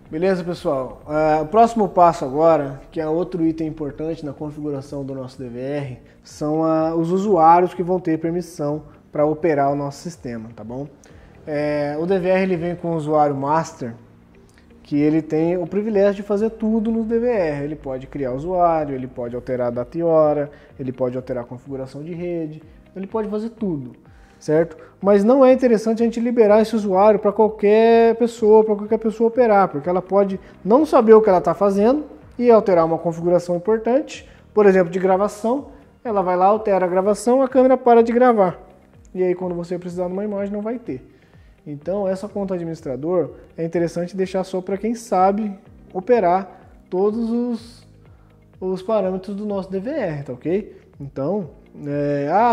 Beleza, pessoal? O próximo passo agora, que é outro item importante na configuração do nosso DVR, são os usuários que vão ter permissão para operar o nosso sistema, tá bom? O DVR ele vem com o usuário master, que ele tem o privilégio de fazer tudo no DVR. Ele pode criar usuário, ele pode alterar a data e hora, ele pode alterar a configuração de rede, ele pode fazer tudo, certo? Mas não é interessante a gente liberar esse usuário para qualquer pessoa operar, porque ela pode não saber o que ela está fazendo e alterar uma configuração importante, por exemplo, de gravação. Ela vai lá, altera a gravação, a câmera para de gravar. E aí quando você precisar de uma imagem não vai ter. Então essa conta administrador é interessante deixar só para quem sabe operar todos os parâmetros do nosso DVR, tá ok? Então,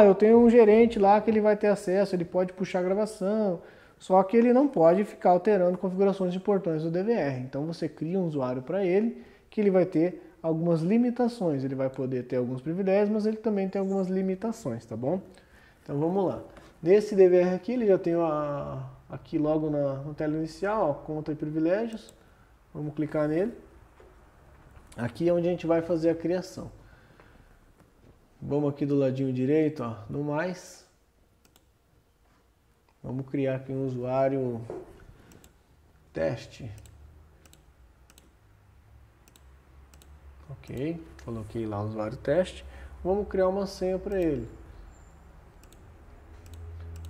eu tenho um gerente lá que ele vai ter acesso, ele pode puxar a gravação, só que ele não pode ficar alterando configurações importantes do DVR. Então você cria um usuário para ele, que ele vai ter algumas limitações. Ele vai poder ter alguns privilégios, mas ele também tem algumas limitações, tá bom? Então vamos lá. Nesse DVR aqui, ele já tem aqui logo na tela inicial, ó, conta e privilégios. Vamos clicar nele. Aqui é onde a gente vai fazer a criação. Vamos aqui do ladinho direito, ó, no mais. Vamos criar aqui um usuário teste. Ok, coloquei lá o usuário teste. Vamos criar uma senha para ele.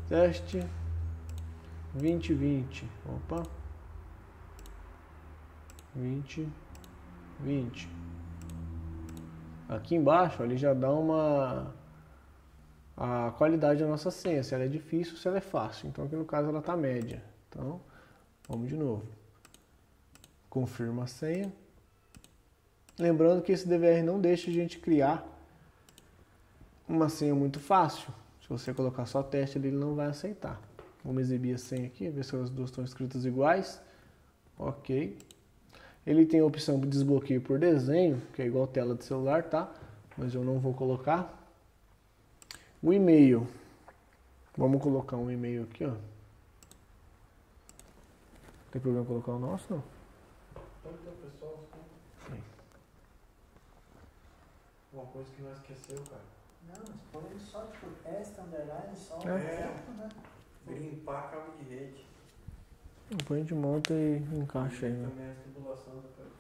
Teste 2020. Opa. 2020. Aqui embaixo ele já dá a qualidade da nossa senha, se ela é difícil, se ela é fácil. Então aqui no caso ela está média. Então vamos de novo. Confirma a senha. Lembrando que esse DVR não deixa a gente criar uma senha muito fácil. Se você colocar só teste, ele não vai aceitar. Vamos exibir a senha aqui, ver se as duas estão escritas iguais. Ok. Ele tem a opção de desbloqueio por desenho, que é igual tela de celular, tá? Mas eu não vou colocar. O e-mail. Vamos colocar um e-mail aqui, ó. Tem problema colocar o nosso, não? Pessoal, Sim. uma coisa que nós esqueceu, cara. Não, põe só tipo teste, underline, só né? Limpar cabo de rede. Depois a gente monta e encaixa aí, né? Também a tribulação da coisa.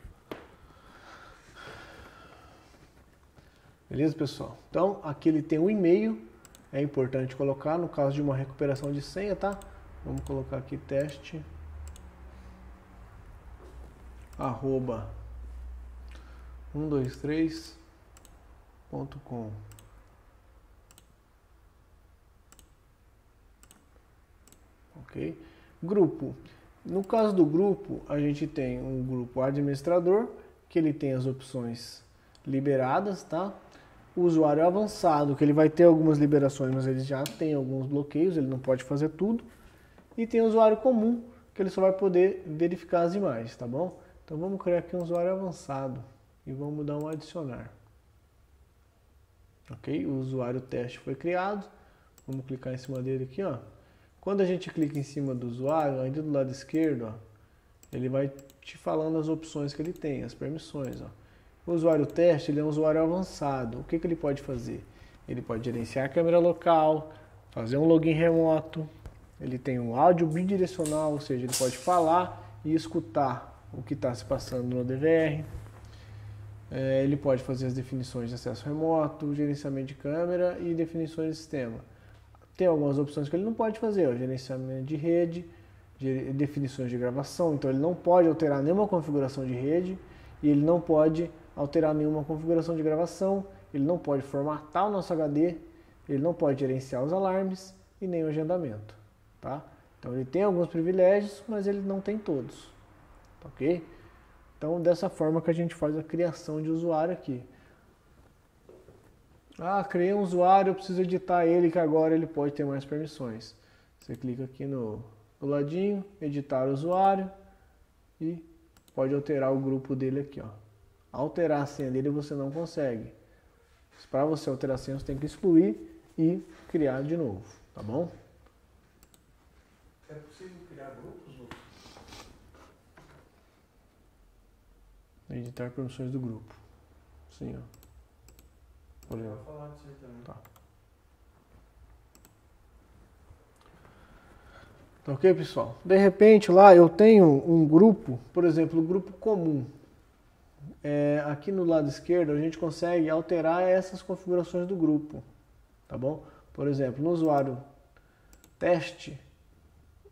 Beleza, pessoal? Então, aqui ele tem um e-mail. É importante colocar no caso de uma recuperação de senha, tá? Vamos colocar aqui teste @123.com. Ok? Grupo. No caso do grupo, a gente tem um grupo administrador, que ele tem as opções liberadas, tá? O usuário avançado, que ele vai ter algumas liberações, mas ele já tem alguns bloqueios, ele não pode fazer tudo. E tem o usuário comum, que ele só vai poder verificar as imagens, tá bom? Então vamos criar aqui um usuário avançado e vamos dar um adicionar. Ok? O usuário teste foi criado. Vamos clicar em cima dele aqui, ó. Quando a gente clica em cima do usuário, ainda do lado esquerdo, ó, ele vai te falando as opções que ele tem, as permissões, ó. O usuário teste, ele é um usuário avançado. O que ele pode fazer? Ele pode gerenciar a câmera local, fazer um login remoto, ele tem um áudio bidirecional, ou seja, ele pode falar e escutar o que está se passando no DVR. Ele pode fazer as definições de acesso remoto, gerenciamento de câmera e definições de sistema. Tem algumas opções que ele não pode fazer, ó, gerenciamento de rede, definições de gravação, então ele não pode alterar nenhuma configuração de rede e ele não pode alterar nenhuma configuração de gravação, ele não pode formatar o nosso HD, ele não pode gerenciar os alarmes e nem o agendamento, tá? Então ele tem alguns privilégios, mas ele não tem todos, tá ok? Então dessa forma que a gente faz a criação de usuário aqui. Criei um usuário, eu preciso editar ele, que agora ele pode ter mais permissões. Você clica aqui no ladinho, editar usuário e pode alterar o grupo dele aqui, ó. Alterar a senha dele você não consegue. Para você alterar a senha, você tem que excluir e criar de novo, tá bom? É possível criar grupos, Lucas? Editar permissões do grupo. Sim, ó. Por Eu exemplo. vou falar disso aí também. Tá. Tá ok, pessoal? De repente lá eu tenho um grupo, por exemplo, o grupo comum. Aqui no lado esquerdo a gente consegue alterar essas configurações do grupo, tá bom? Por exemplo, no usuário teste,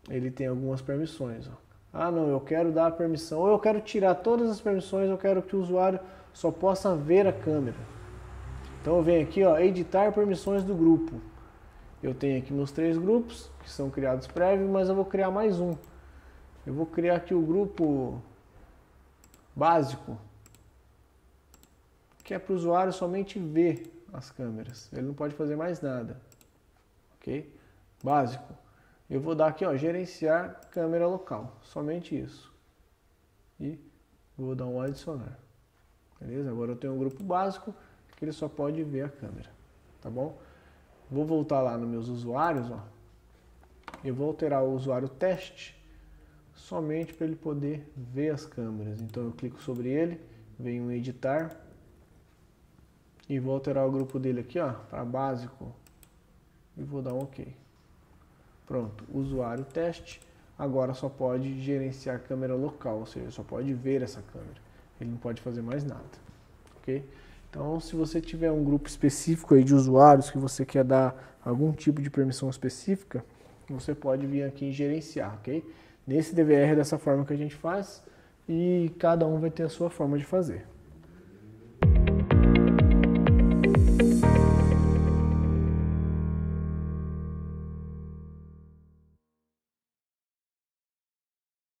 ele tem algumas permissões. Ó. Ah, não, eu quero dar a permissão, ou eu quero tirar todas as permissões, eu quero que o usuário só possa ver a câmera. Então eu venho aqui, ó, editar permissões do grupo. Eu tenho aqui meus 3 grupos, que são criados prévios, mas eu vou criar mais um. Eu vou criar aqui o grupo básico, que é para o usuário somente ver as câmeras. Ele não pode fazer mais nada. Ok? Básico. Eu vou dar aqui, ó, gerenciar câmera local. Somente isso. E vou dar um adicionar. Beleza? Agora eu tenho um grupo básico que ele só pode ver a câmera. Tá bom? Vou voltar lá nos meus usuários, ó. Eu vou alterar o usuário teste somente para ele poder ver as câmeras. Então eu clico sobre ele, venho em editar e vou alterar o grupo dele aqui, ó, para básico e vou dar um OK. Pronto, usuário teste agora só pode gerenciar câmera local, ou seja, só pode ver essa câmera. Ele não pode fazer mais nada, ok? Então, se você tiver um grupo específico aí de usuários que você quer dar algum tipo de permissão específica, você pode vir aqui em gerenciar, ok? Nesse DVR é dessa forma que a gente faz e cada um vai ter a sua forma de fazer.